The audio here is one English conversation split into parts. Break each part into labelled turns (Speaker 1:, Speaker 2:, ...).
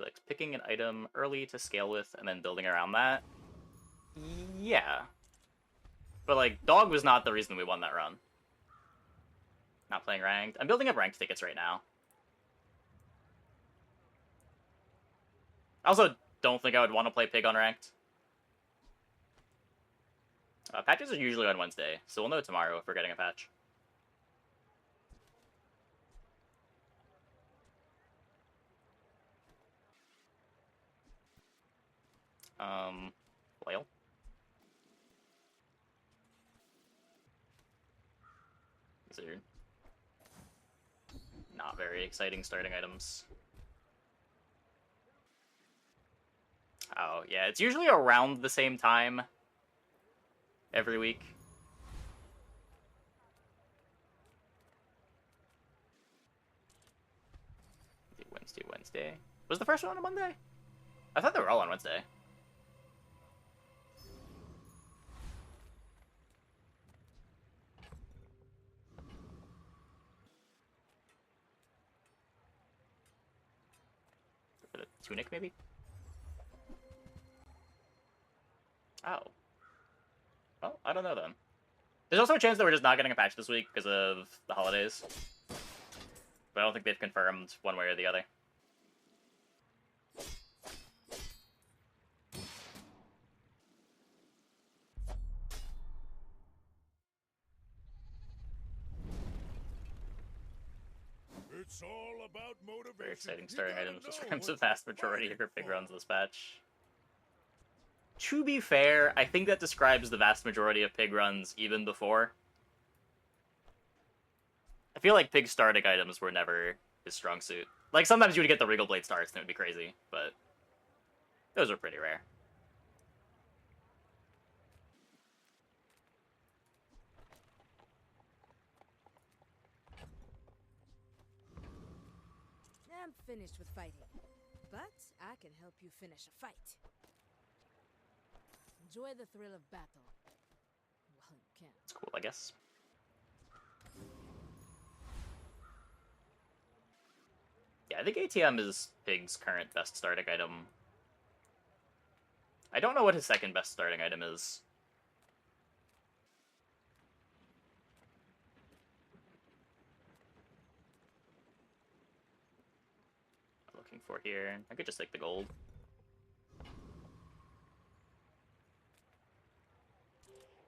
Speaker 1: like picking an item early to scale with and then building around that. Yeah. But like, dog was not the reason we won that run. Not playing ranked. I'm building up ranked tickets right now. I also don't think I would want to play pig on ranked. Patches are usually on Wednesday, so we'll know tomorrow if we're getting a patch. Flail. These are not very exciting starting items. Oh, yeah, it's usually around the same time every week. Wednesday. Was the first one on a Monday? I thought they were all on Wednesday. For the tunic, maybe? Oh. Well, I don't know then. There's also a chance that we're just not getting a patch this week because of the holidays. But I don't think they've confirmed one way or the other.
Speaker 2: It's all about motivation.
Speaker 1: Very exciting starting items, which frames the vast majority of your pig runs this patch. To be fair, I think that describes the vast majority of pig runs even before. I feel like pig starting items were never his strong suit. Like, sometimes you would get the Regal Blade starts and it would be crazy, but those are pretty rare.
Speaker 3: I'm finished with fighting, but I can help you finish a fight. Enjoy the thrill of battle. Well, you can.
Speaker 1: It's cool, I guess. Yeah, I think ATM is Pig's current best starting item. I don't know what his second best starting item is. Looking for here. I could just take the gold.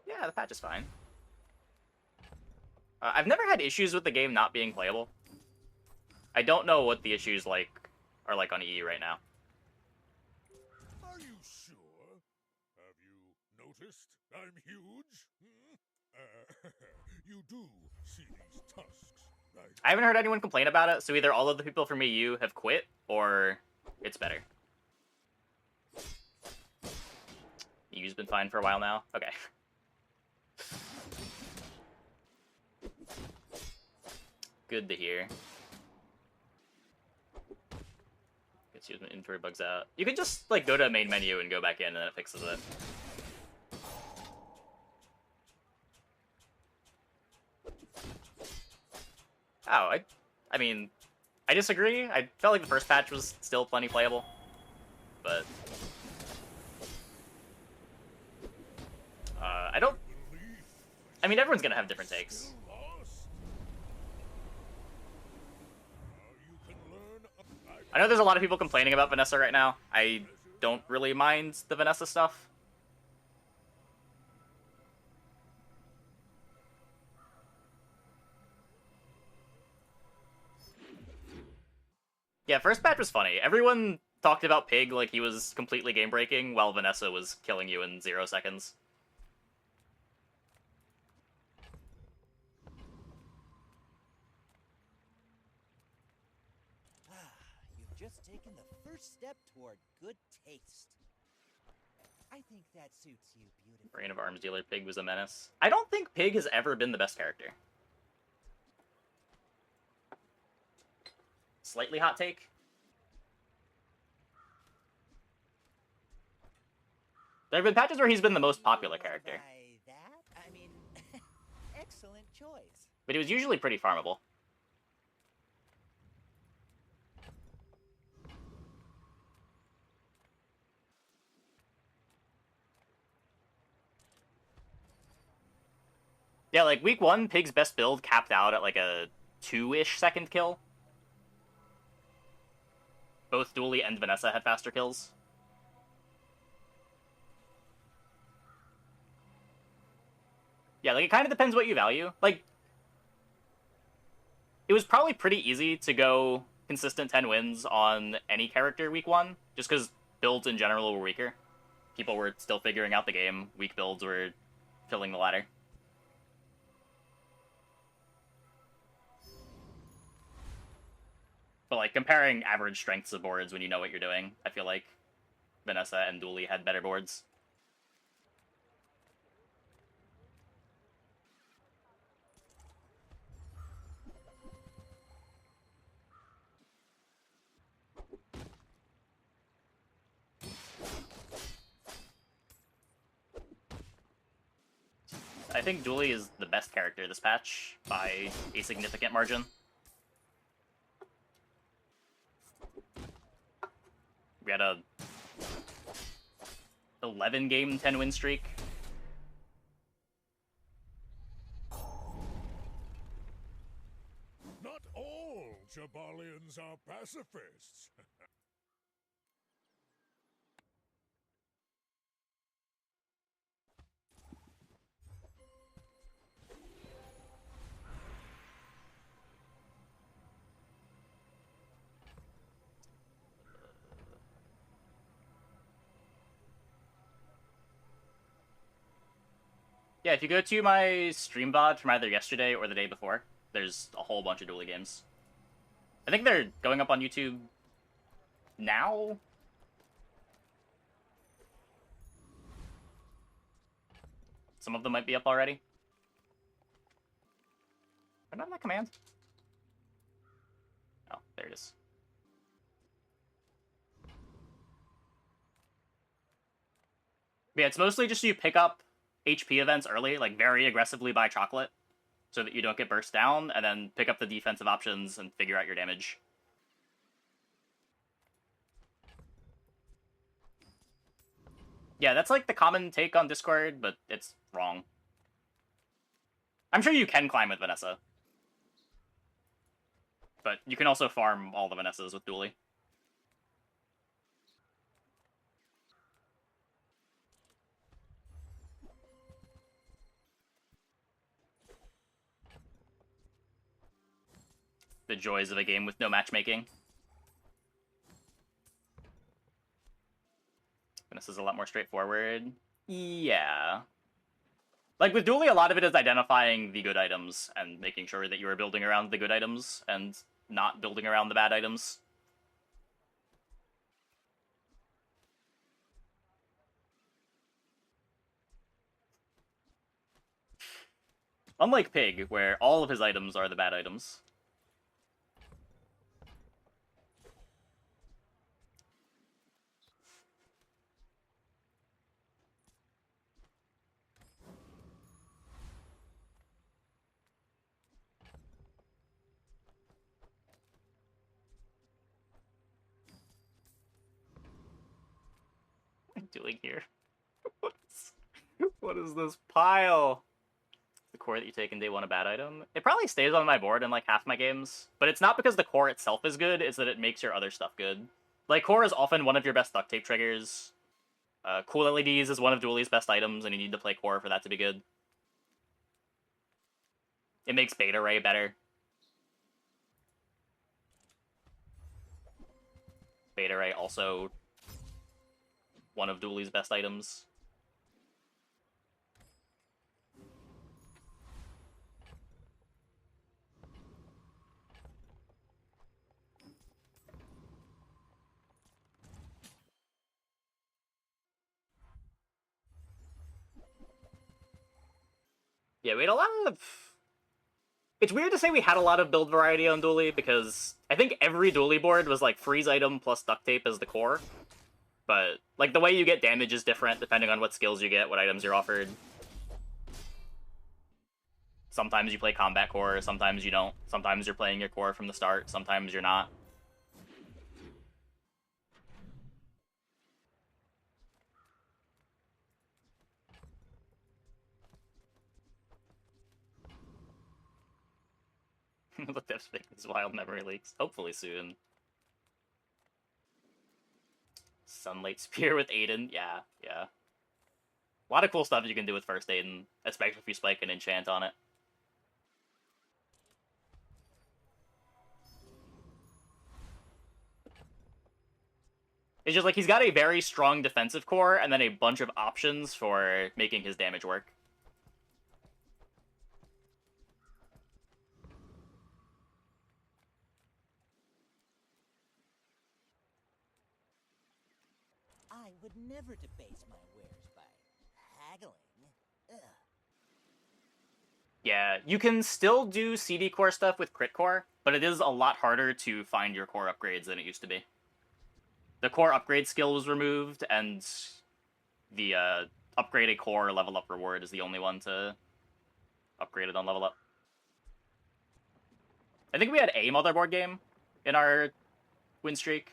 Speaker 1: Yeah, the patch is fine. I've never had issues with the game not being playable. I don't know what the issues are like on EE right now.
Speaker 2: Are you sure? Have you noticed I'm huge? You do see these tusks, right?
Speaker 1: I haven't heard anyone complain about it, so either all of the people from EU have quit, or it's better. EU's been fine for a while now? Okay. Good to hear. Gets you inventory bugs out. You can just, like, go to main menu and go back in, and then it fixes it. Oh, I mean, I disagree. I felt like the first patch was still plenty playable, but I don't. I mean, everyone's gonna have different takes. I know there's a lot of people complaining about Vanessa right now. I don't really mind the Vanessa stuff. Yeah, first patch was funny. Everyone talked about Pig like he was completely game-breaking, while Vanessa was killing you in 0 seconds.
Speaker 4: You've just taken the first step toward good taste. I think that suits you beautifully.
Speaker 1: Reign of Arms Dealer Pig was a menace. I don't think Pig has ever been the best character. Slightly hot take. There have been patches where he's been the most popular character.
Speaker 4: By that, I mean, excellent choice.
Speaker 1: But he was usually pretty farmable. Yeah, like week 1, Pig's best build capped out at like a 2-ish second kill. Both Dooley and Vanessa had faster kills. Yeah, like it kind of depends what you value. Like, it was probably pretty easy to go consistent 10 wins on any character week 1, just because builds in general were weaker. People were still figuring out the game. Weak builds were filling the ladder. But like comparing average strengths of boards when you know what you're doing, I feel like Vanessa and Dooley had better boards. I think Dooley is the best character this patch by a significant margin. We had a 11-game 10-win streak.
Speaker 2: Not all Jabalians are pacifists.
Speaker 1: Yeah, if you go to my stream VOD from either yesterday or the day before, there's a whole bunch of Dooley games. I think they're going up on YouTube now. Some of them might be up already. Turn on that command. Oh, there it is. Yeah, it's mostly just you pick up HP events early, like very aggressively buy chocolate, so that you don't get burst down, and then pick up the defensive options and figure out your damage. Yeah, that's like the common take on Discord, but it's wrong. I'm sure you can climb with Vanessa, but you can also farm all the Vanessas with Dooley. The joys of a game with no matchmaking. Vanessa's a lot more straightforward. Yeah. Like, with Dooley, a lot of it is identifying the good items and making sure that you are building around the good items and not building around the bad items. Unlike Pig, where all of his items are the bad items. What am I doing here? What is this pile? The core that you take in day 1 a bad item? It probably stays on my board in like half my games, but it's not because the core itself is good, it's that it makes your other stuff good. Like, core is often one of your best duct tape triggers. Cool LEDs is one of Dooley's best items, and you need to play core for that to be good. It makes Beta Ray better. Beta Ray also one of Dooley's best items. Yeah, we had a lot of... It's weird to say we had a lot of build variety on Dooley, because I think every Dooley board was like freeze item plus duct tape as the core. But, like, the way you get damage is different depending on what skills you get, what items you're offered. Sometimes you play combat core, sometimes you don't. Sometimes you're playing your core from the start, sometimes you're not. the devs make these wild memory leaks. Hopefully soon. Sunlight Spear with Aiden. Yeah, yeah. A lot of cool stuff you can do with first Aiden, especially if you spike an enchant on it. It's just like he's got a very strong defensive core and then a bunch of options for making his damage work.
Speaker 4: I would never debase my wares by haggling. Ugh.
Speaker 1: Yeah, you can still do CD core stuff with crit core, but it is a lot harder to find your core upgrades than it used to be. The core upgrade skill was removed, and the upgrade a core level up reward is the only one to upgrade it on level up. I think we had a motherboard game in our win streak.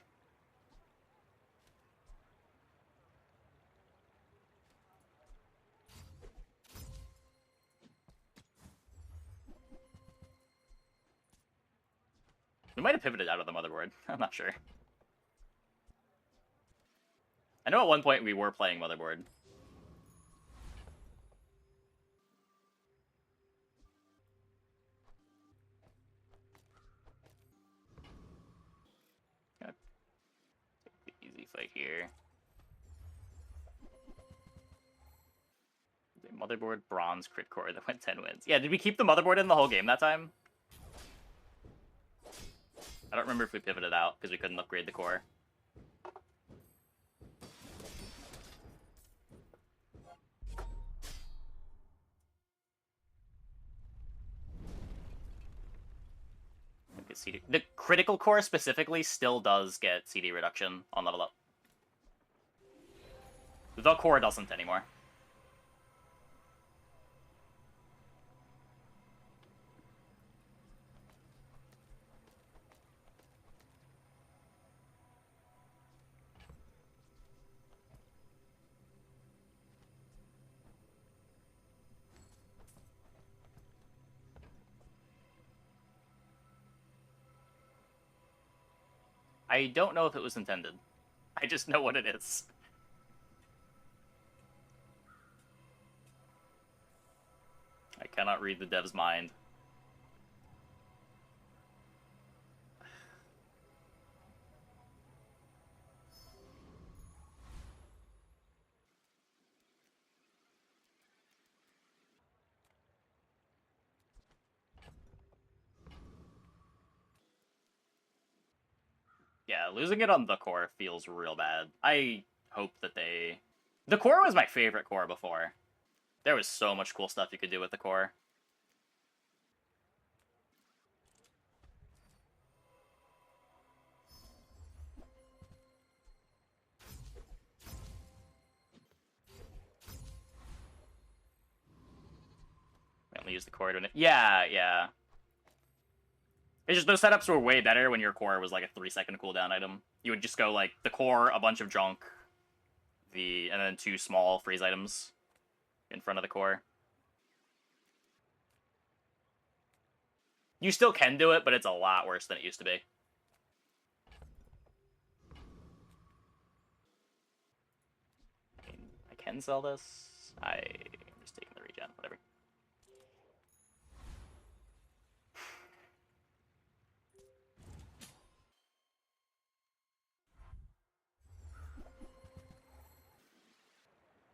Speaker 1: We might have pivoted out of the motherboard. I'm not sure. I know at one point we were playing motherboard. Gonna take the easy fight here. The motherboard bronze crit core that went 10 wins. Yeah, did we keep the motherboard in the whole game that time? I don't remember if we pivoted out because we couldn't upgrade the core. CD. The critical core specifically still does get CD reduction on level up. The core doesn't anymore. I don't know if it was intended. I just know what it is. I cannot read the dev's mind. Yeah, losing it on the core feels real bad. I hope that they... The core was my favorite core before. There was so much cool stuff you could do with the core. We only use the core to... Yeah, yeah. It's just those setups were way better when your core was like a 3-second cooldown item. You would just go like the core, a bunch of junk, and then 2 small freeze items in front of the core. You still can do it, but it's a lot worse than it used to be. I can sell this. I'm just taking the regen, whatever.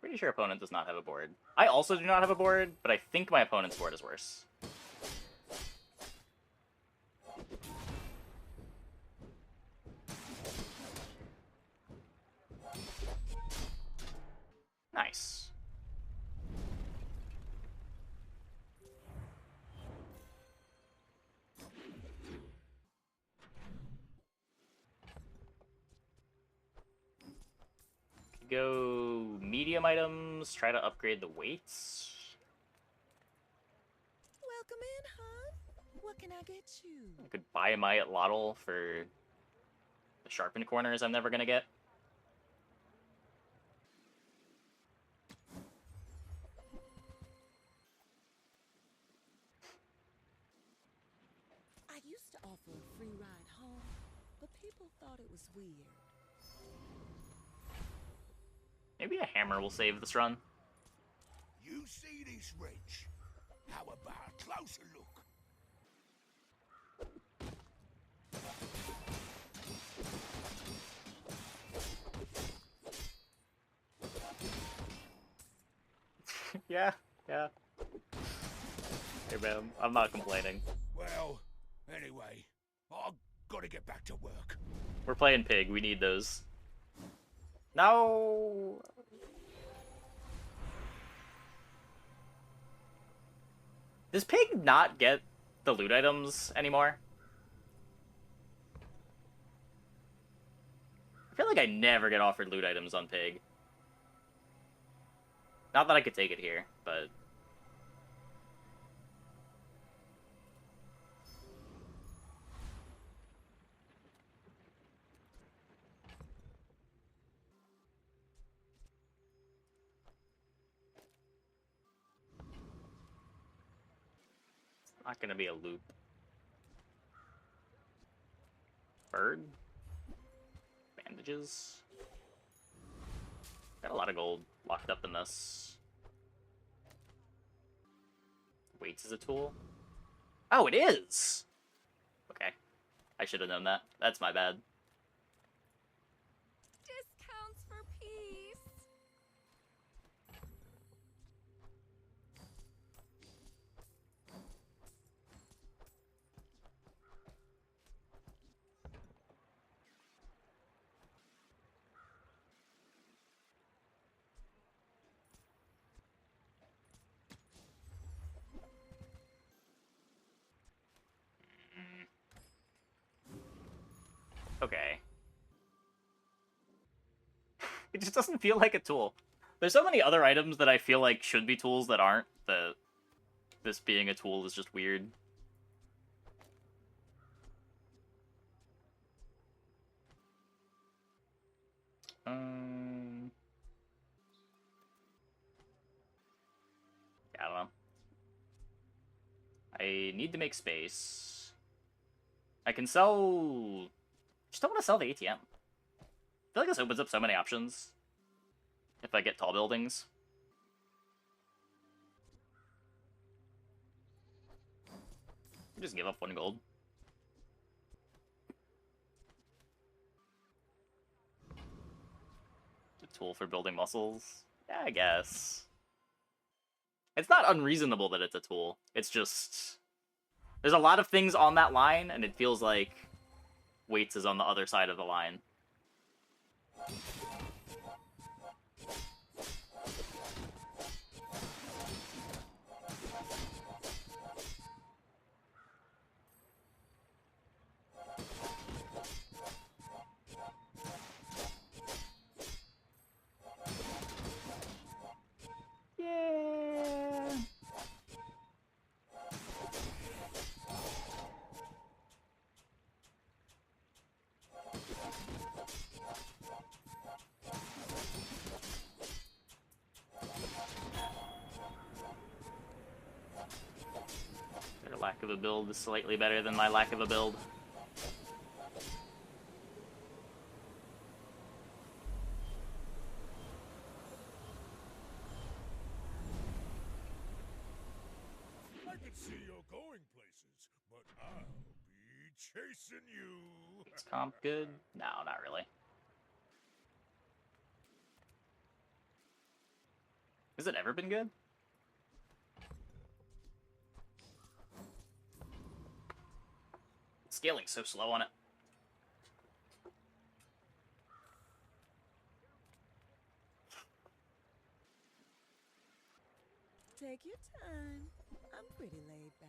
Speaker 1: Pretty sure opponent does not have a board. I also do not have a board, but I think my opponent's board is worse. Nice. Go medium items, try to upgrade the weights.
Speaker 3: Welcome in, hon. What can I get you?
Speaker 1: I could buy my at Lottle for the sharpened corners I'm never gonna get.
Speaker 3: I thought it was weird.
Speaker 1: Maybe a hammer will save this run.
Speaker 2: You see this wrench? How about a closer look?
Speaker 1: Yeah. Hey man, I'm not complaining.
Speaker 2: Well, anyway, I've got to get back to work.
Speaker 1: We're playing Pig, we need those. No! Does Pig not get the loot items anymore? I feel like I never get offered loot items on Pig. Not that I could take it here, but... Not gonna be a loop. Bird? Bandages? Got a lot of gold locked up in this. Weights is a tool? Oh, it is! Okay. I should have known that. That's my bad.
Speaker 3: Discounts for peace.
Speaker 1: Okay. It just doesn't feel like a tool. There's so many other items that I feel like should be tools that aren't, that this being a tool is just weird. I don't know. I need to make space. I can sell... Just don't want to sell the ATM. I feel like this opens up so many options. If I get tall buildings. Just give up 1 gold. A tool for building muscles? Yeah, I guess. It's not unreasonable that it's a tool. It's just... There's a lot of things on that line, and it feels like weights is on the other side of the line. Yeah. Their lack of a build is slightly better than my lack of a build.
Speaker 2: I can see you're going places, but I'll be chasing you.
Speaker 1: Is comp good? No, not really. Has it ever been good? Scaling's so slow on it.
Speaker 3: Take your time. I'm pretty laid back.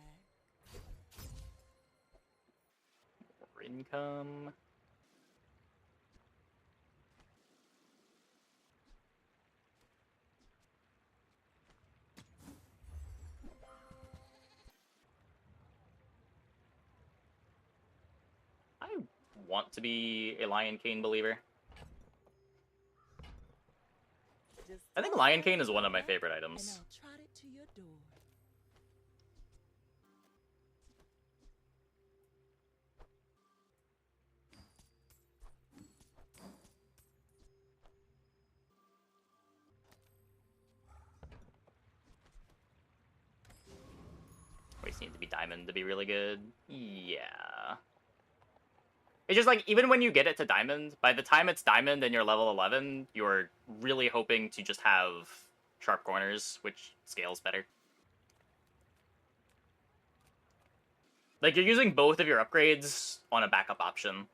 Speaker 1: More income. I want to be a Lion Cane believer.
Speaker 3: Just
Speaker 1: I think
Speaker 3: tell
Speaker 1: Lion
Speaker 3: me
Speaker 1: Cane is one of my
Speaker 3: what,
Speaker 1: favorite
Speaker 3: and
Speaker 1: items.
Speaker 3: I'll trot it to your door.
Speaker 1: diamond to be really good. Yeah. It's just like, even when you get it to diamond, by the time it's diamond and you're level 11, you're really hoping to just have sharp corners, which scales better. Like, you're using both of your upgrades on a backup option.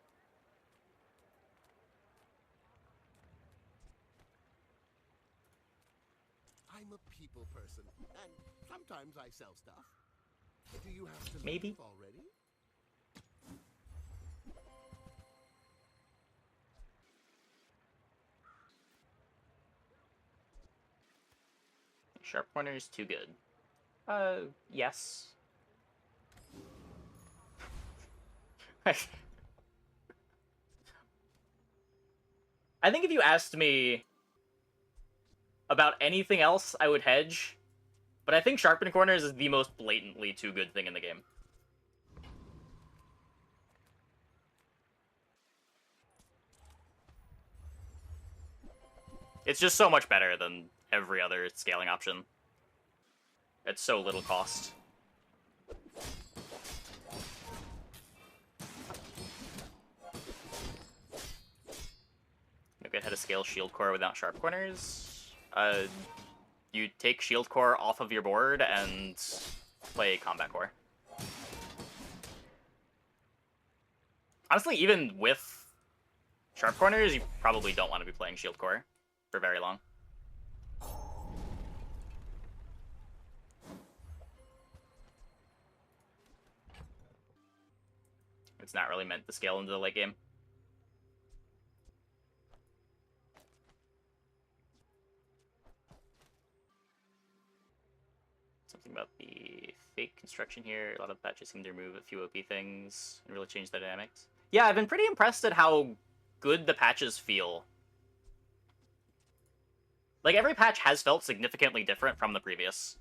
Speaker 5: I'm a people person, and sometimes I sell stuff. Do you have to
Speaker 1: Maybe.
Speaker 5: leave already?
Speaker 1: Sharp corners, too good. Yes. I think if you asked me about anything else, I would hedge. But I think sharpen corners is the most blatantly too good thing in the game. It's just so much better than every other scaling option. It's so little cost. You get how to scale shield core without sharp corners. You take shield core off of your board and play combat core. Honestly, even with sharp corners, you probably don't want to be playing shield core for very long. It's not really meant to scale into the late game. Something about the fake construction here. A lot of patches seem to remove a few OP things and really change the dynamics. Yeah, I've been pretty impressed at how good the patches feel. Like, every patch has felt significantly different from the previous.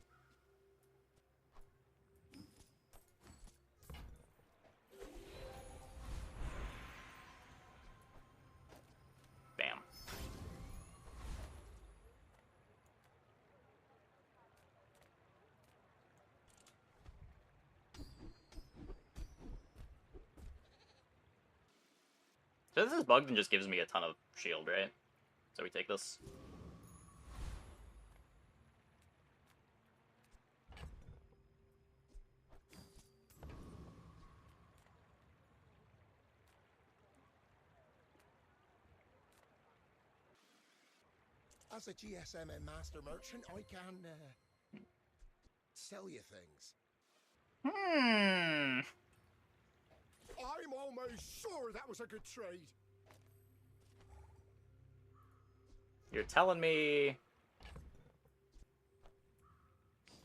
Speaker 1: Bam. So this is bugged and just gives me a ton of shield, right? So we take this.
Speaker 5: As a GSM and master merchant, I can sell you things.
Speaker 1: Hmm.
Speaker 5: I'm almost sure that was a good trade.
Speaker 1: You're telling me...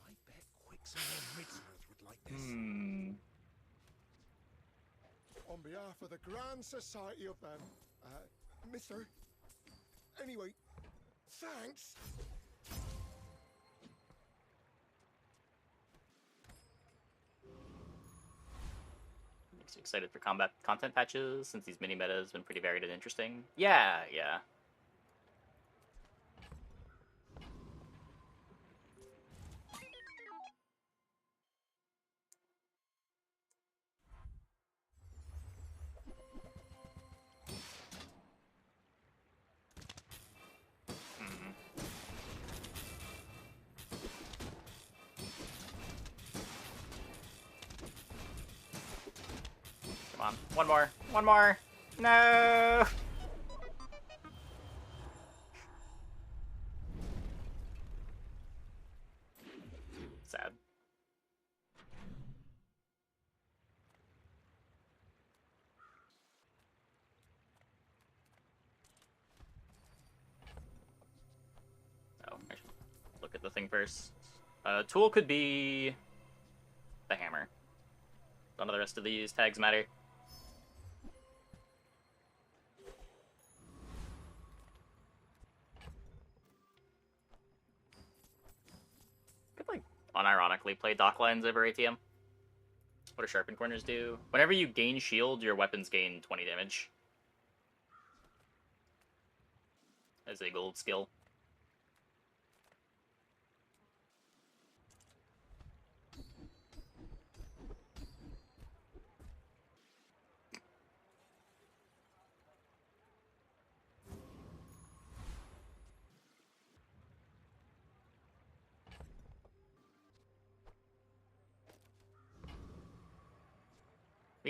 Speaker 5: I bet Quicksilver and Midsmith would like this. On behalf of the Grand Society of them, Mister. Anyway, thanks.
Speaker 1: Makes you excited for combat content patches, since these mini-meta has been pretty varied and interesting. Yeah, yeah. Come on. One more. One more. No! Sad. Oh, I should look at the thing first. Tool could be... the hammer. None of the rest of these tags matter. Could, like, unironically play dock lines over ATM. What do sharpen corners do? Whenever you gain shield, your weapons gain 20 damage. As a gold skill.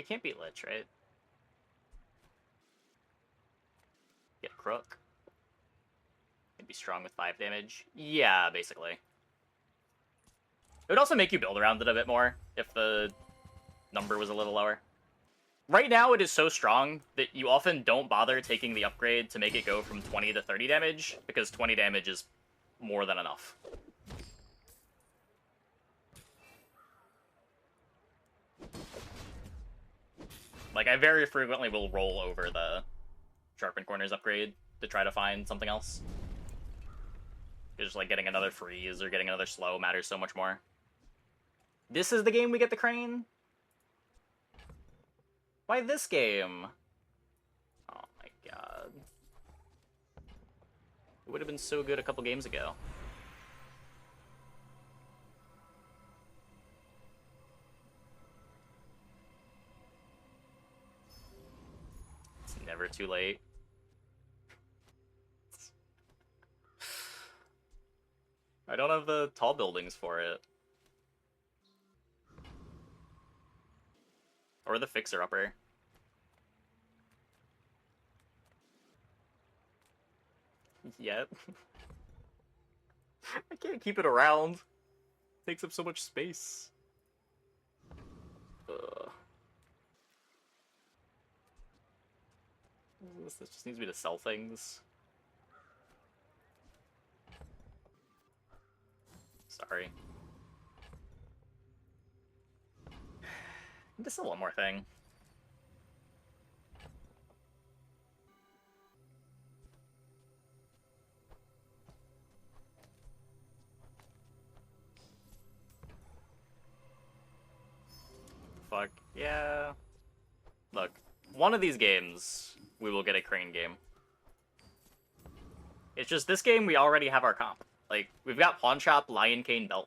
Speaker 1: We can't beat Lich, right? Get Crook. It'd be strong with 5 damage. Yeah, basically. It would also make you build around it a bit more if the number was a little lower. Right now, it is so strong that you often don't bother taking the upgrade to make it go from 20 to 30 damage, because 20 damage is more than enough. Like, I very frequently will roll over the Sharpen Corners upgrade to try to find something else. Just, like, getting another freeze or getting another slow matters so much more. This is the game we get the crane? Why this game? Oh my god. It would have been so good a couple games ago. It's never too late. I don't have the tall buildings for it. Or the fixer-upper. Yet. I can't keep it around. It takes up so much space. Ugh. This just needs me to sell things. Sorry. Just one more thing. Fuck, yeah. Look, one of these games, we will get a crane game. It's just this game, we already have our comp. Like, we've got Pawn Shop, Lion Cane, Belt.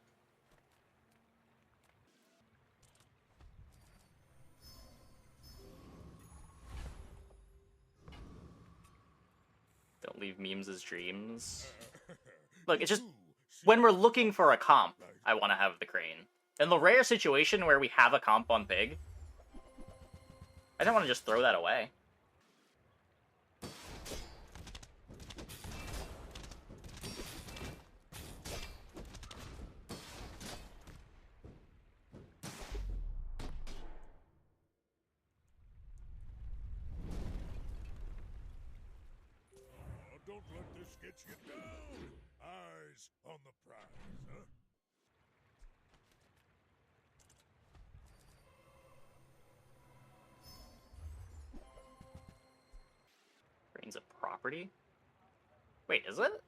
Speaker 1: Don't leave memes as dreams. Look, it's just, when we're looking for a comp, I want to have the crane. In the rare situation where we have a comp on Pig, I don't want to just throw that away.
Speaker 2: Oh, don't let this get you down. Eyes on the prize, huh?
Speaker 1: Crane's a property? Wait, is it?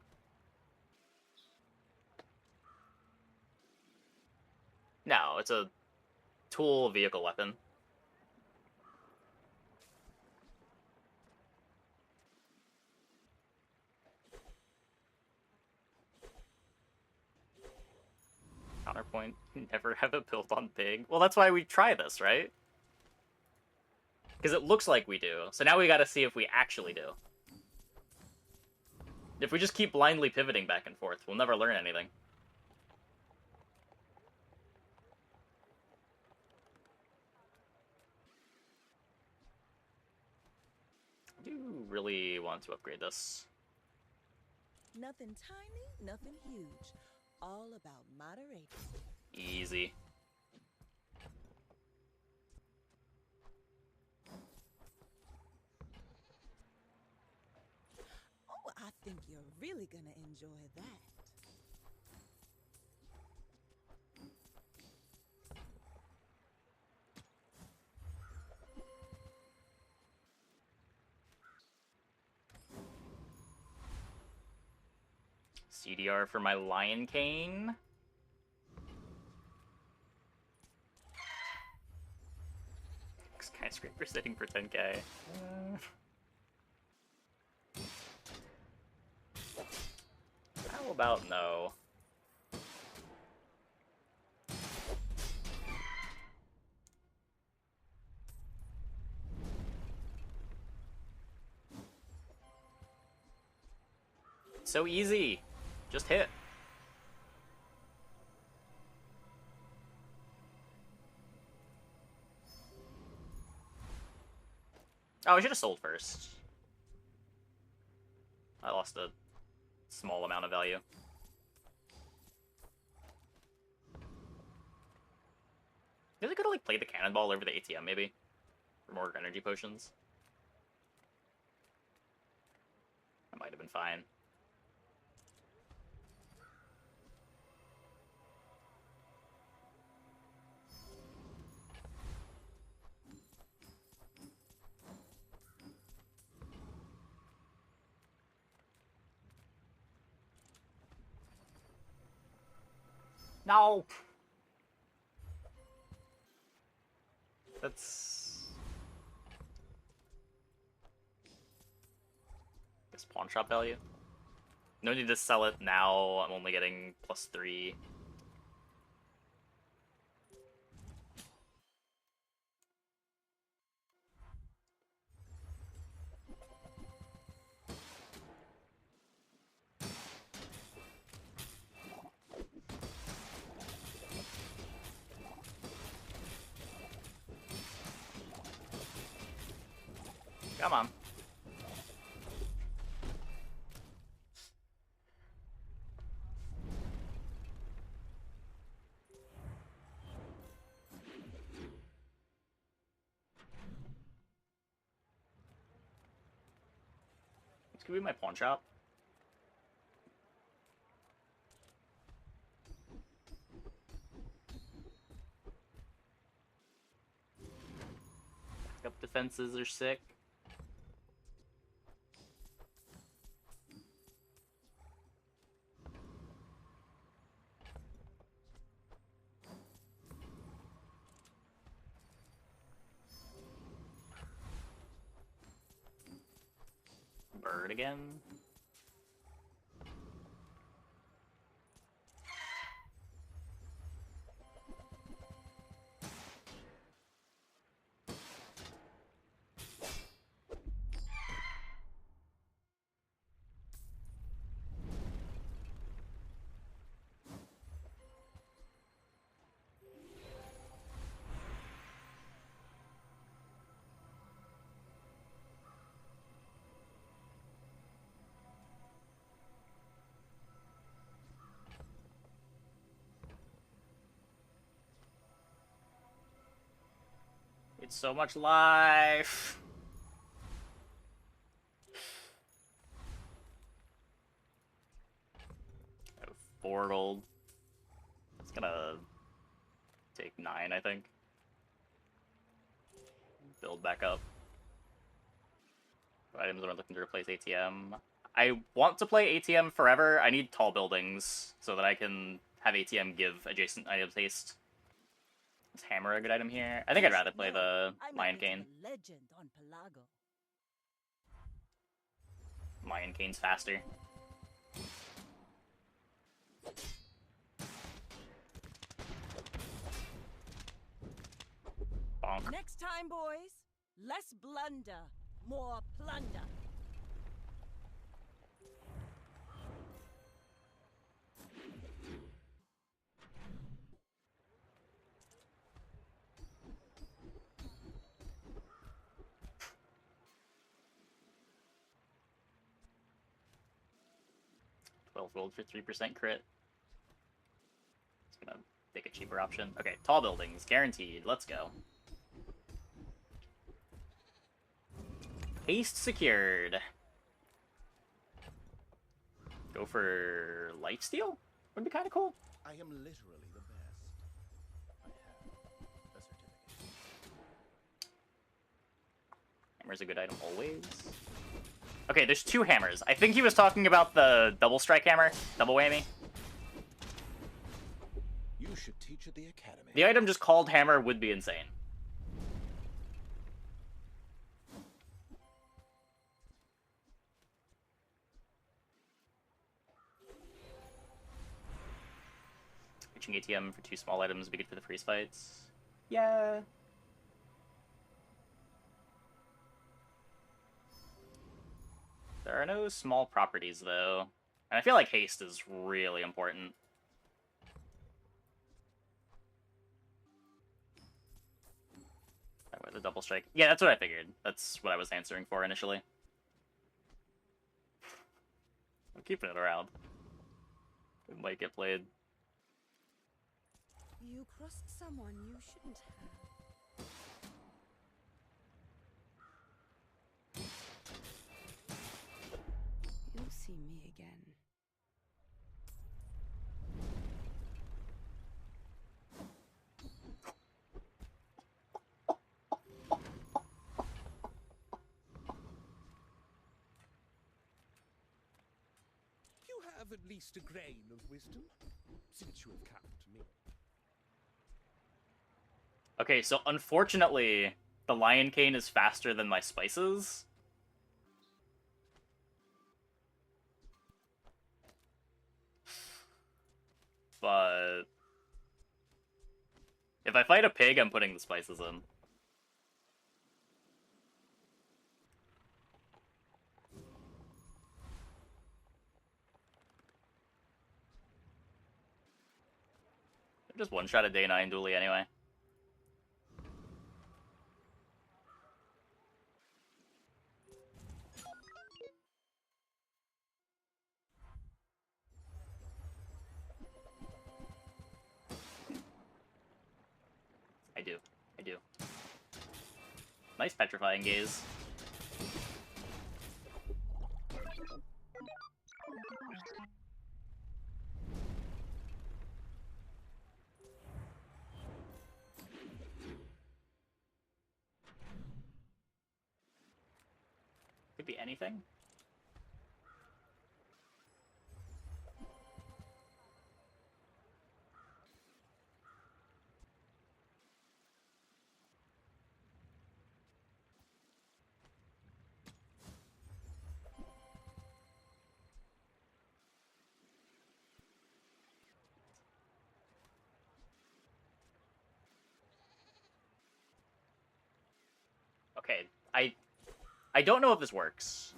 Speaker 1: No, it's a tool vehicle weapon. Counterpoint, never have it built on Pig. Well, that's why we try this, right? Because it looks like we do. So now we gotta see if we actually do. If we just keep blindly pivoting back and forth, we'll never learn anything. I do really want to upgrade this.
Speaker 6: Nothing tiny, nothing huge. All about moderation.
Speaker 1: Easy.
Speaker 6: Oh, I think you're really gonna enjoy that.
Speaker 1: CDR for my Lion Cane. Skyscraper sitting for 10k. How about no? So easy. Just hit. Oh, I should have sold first. I lost a small amount of value. Maybe I could have like played the cannonball over the ATM maybe for more energy potions. That might have been fine. No! That's... This pawn shop value. No need to sell it now, I'm only getting +3. Come on. This could be my pawn shop. Up defenses are sick. Bird again. It's so much life. I have 4 gold. It's gonna take 9, I think. Build back up. What items am I looking to replace ATM? I want to play ATM forever. I need tall buildings so that I can have ATM give adjacent items haste. Is hammer a good item here? I think I'd rather play the Lion Cane.
Speaker 6: Legend on Pelago.
Speaker 1: Lion Cane's faster. Bonk.
Speaker 6: Next time, boys, less blunder, more plunder.
Speaker 1: Gold for 3% crit. It's gonna take a cheaper option. Okay, tall buildings, guaranteed. Let's go. Haste secured. Go for lifesteal? Would be kind of cool.
Speaker 5: I am literally the best. I have a certificate.
Speaker 1: Hammer's a good item always. Okay, there's 2 hammers. I think he was talking about the double strike hammer, double whammy.
Speaker 2: You should teach at the academy.
Speaker 1: The item just called hammer would be insane. Reaching ATM for 2 small items would be good for the freeze fights. Yeah. There are no small properties, though. And I feel like haste is really important. The double strike. Yeah, that's what I figured. That's what I was answering for initially. I'm keeping it around. It might get played.
Speaker 3: You crossed someone you shouldn't have. You'll see me again.
Speaker 2: You have at least a grain of wisdom, since you have come to me.
Speaker 1: Okay, so unfortunately, the Lion Cane is faster than my spices. But if I fight a pig, I'm putting the spices in. Just one shot a day 9 dually anyway. I do. I do. Nice petrifying gaze. Could be anything. Okay, I don't know if this works.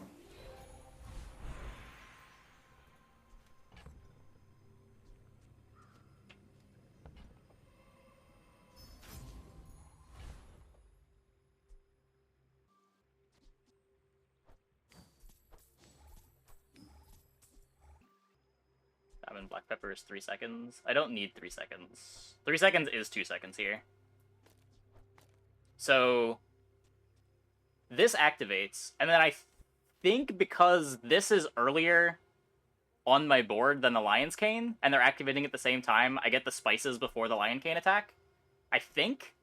Speaker 1: Diamond black pepper is 3 seconds. I don't need 3 seconds. 3 seconds is 2 seconds here. So this activates, and then I think because this is earlier on my board than the Lion's Cane, and they're activating at the same time, I get the spices before the Lion Cane attack. I think.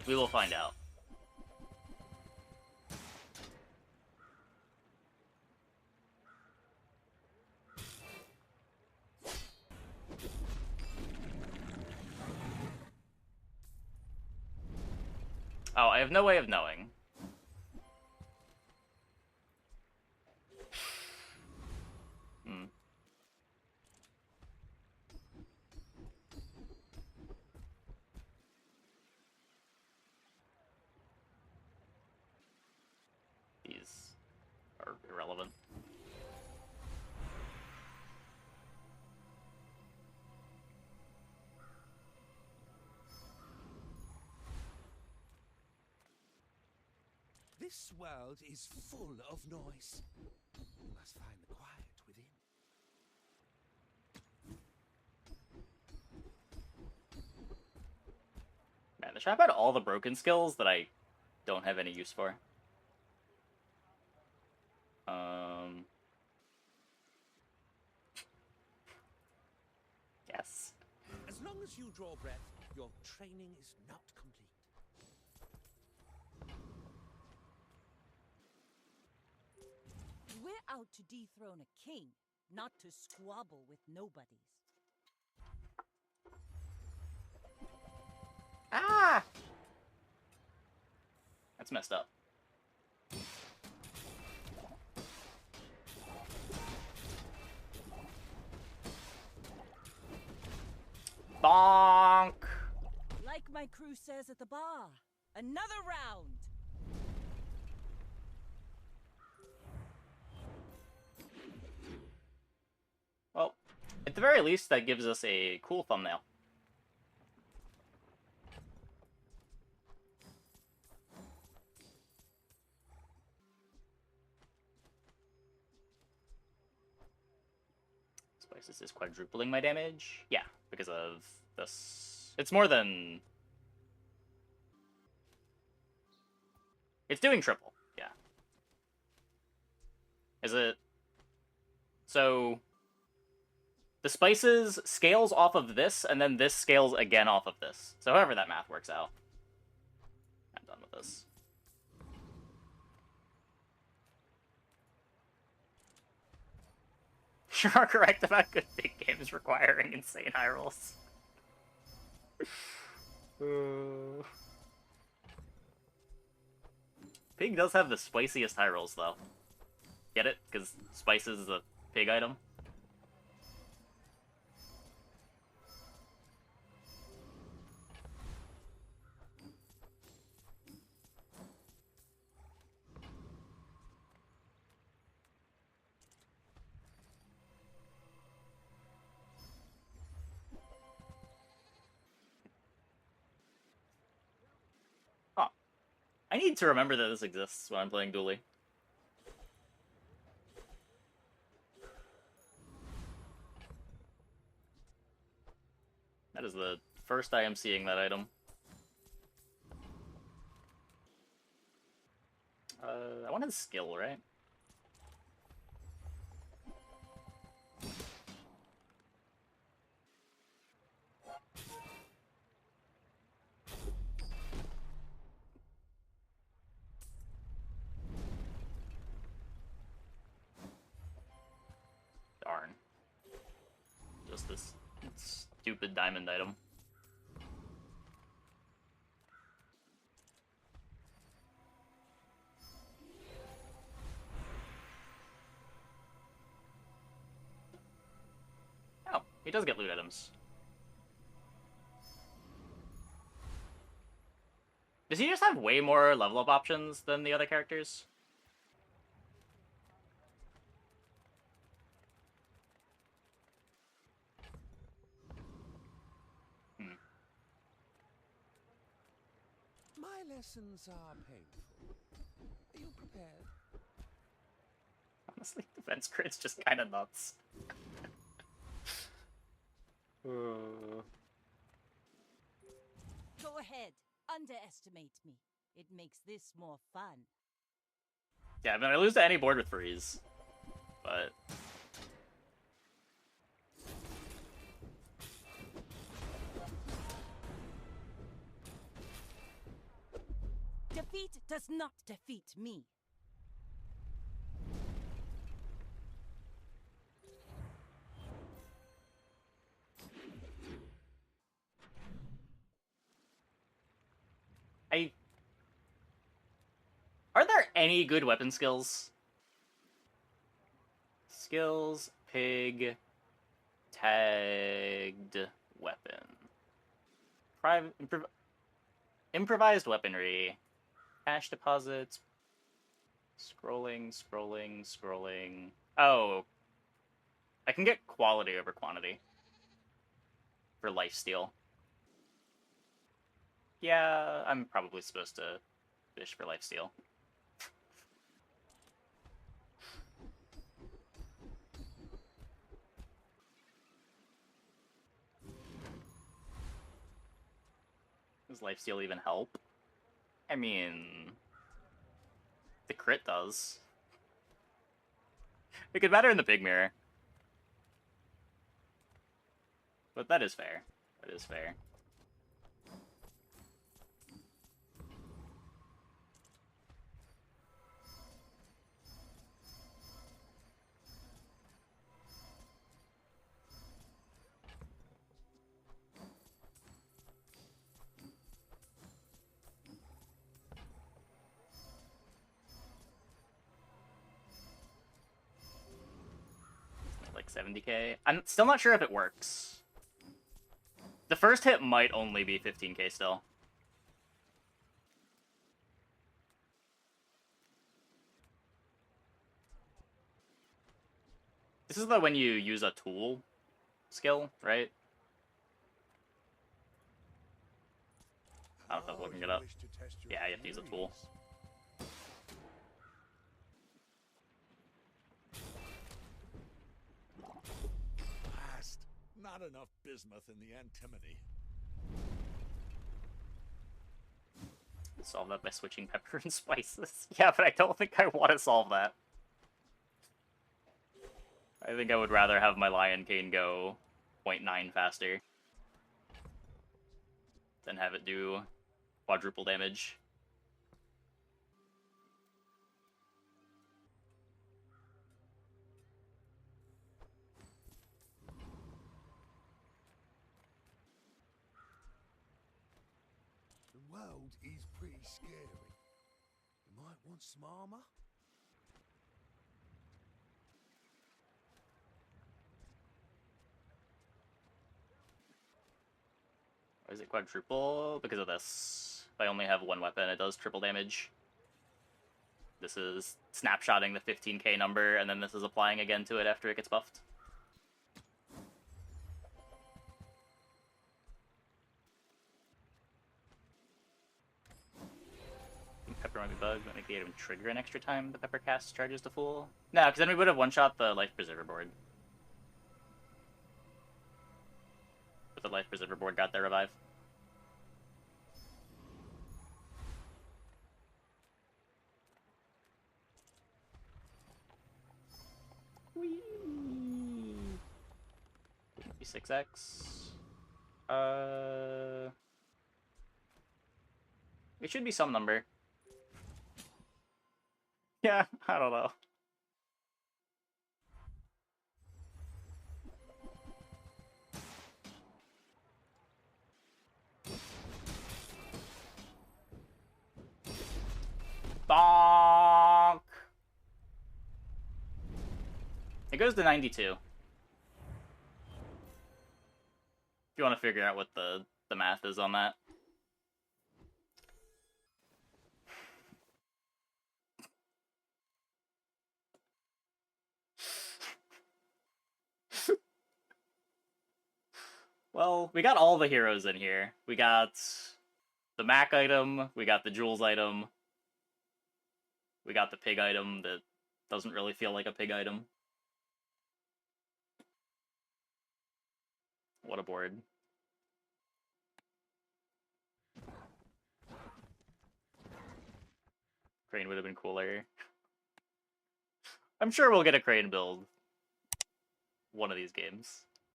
Speaker 1: We will find out. Oh, I have no way of knowing. Hmm. These are irrelevant.
Speaker 2: This world is full of noise. You must find the quiet within.
Speaker 1: Man, the trap had all the broken skills that I don't have any use for. Yes.
Speaker 2: As long as you draw breath, your training is not complete.
Speaker 6: We're out to dethrone a king, not to squabble with nobodies.
Speaker 1: Ah! That's messed up. Bonk!
Speaker 6: Like my crew says at the bar, Another round.
Speaker 1: Well, at the very least, that gives us a cool thumbnail. Spices is quadrupling my damage. Yeah, because of this. It's more than... It's doing triple, yeah. Is it... So... The spices scales off of this, and then this scales again off of this. So however that math works out. I'm done with this. You are correct about good big games requiring insane high rolls. Pig does have the spiciest high rolls, though. Get it? Because spices is a pig item. Oh. I need to remember that this exists when I'm playing Dually. That is the first I am seeing that item. I want his skill, right? Darn. Just this stupid diamond item. Oh, he does get loot items. Does he just have way more level up options than the other characters?
Speaker 2: My lessons are painful. Are you prepared?
Speaker 1: Honestly, defense crit's just kind of nuts.
Speaker 6: Go ahead. Underestimate me. It makes this more fun.
Speaker 1: Yeah, I mean, I lose to any board with freeze. But...
Speaker 6: Defeat does not defeat me.
Speaker 1: Are there any good weapon skills? Skills, pig, tagged weapon. Improvised weaponry. Cash deposits. Scrolling. Oh. I can get quality over quantity. For lifesteal. Yeah, I'm probably supposed to fish for lifesteal. Does lifesteal even help? I mean... The crit does. It could matter in the pig mirror. But that is fair. That is fair. Like 70k. I'm still not sure if it works. The first hit might only be 15k still. This is the when you use a tool skill, right? I don't know if I'm looking it up. Yeah, you have to use a tool.
Speaker 2: Blast! Not enough bismuth in the antimony.
Speaker 1: Solve that by switching pepper and spices. Yeah, but I don't think I want to solve that. I think I would rather have my Lion Cane go 0.9 faster than have it do quadruple damage.
Speaker 2: The world is pretty scary. You might want some armor.
Speaker 1: Or is it quadruple? Because of this. If I only have one weapon, it does triple damage. This is snapshotting the 15k number, and then this is applying again to it after it gets buffed. Pepper might be bugged, but make the item trigger an extra time the pepper cast charges to full. No, because then we would have one-shot the Life Preserver board. But the Life Preserver board got their revive. Whee! 6x. It should be some number. Yeah, I don't know. Bonk! It goes to 92. If you want to figure out what the math is on that. Well, we got all the heroes in here. We got the Mac item, we got the Jewels item, we got the pig item that doesn't really feel like a pig item. What a board. Crane would have been cooler. I'm sure we'll get a Crane build one of these games.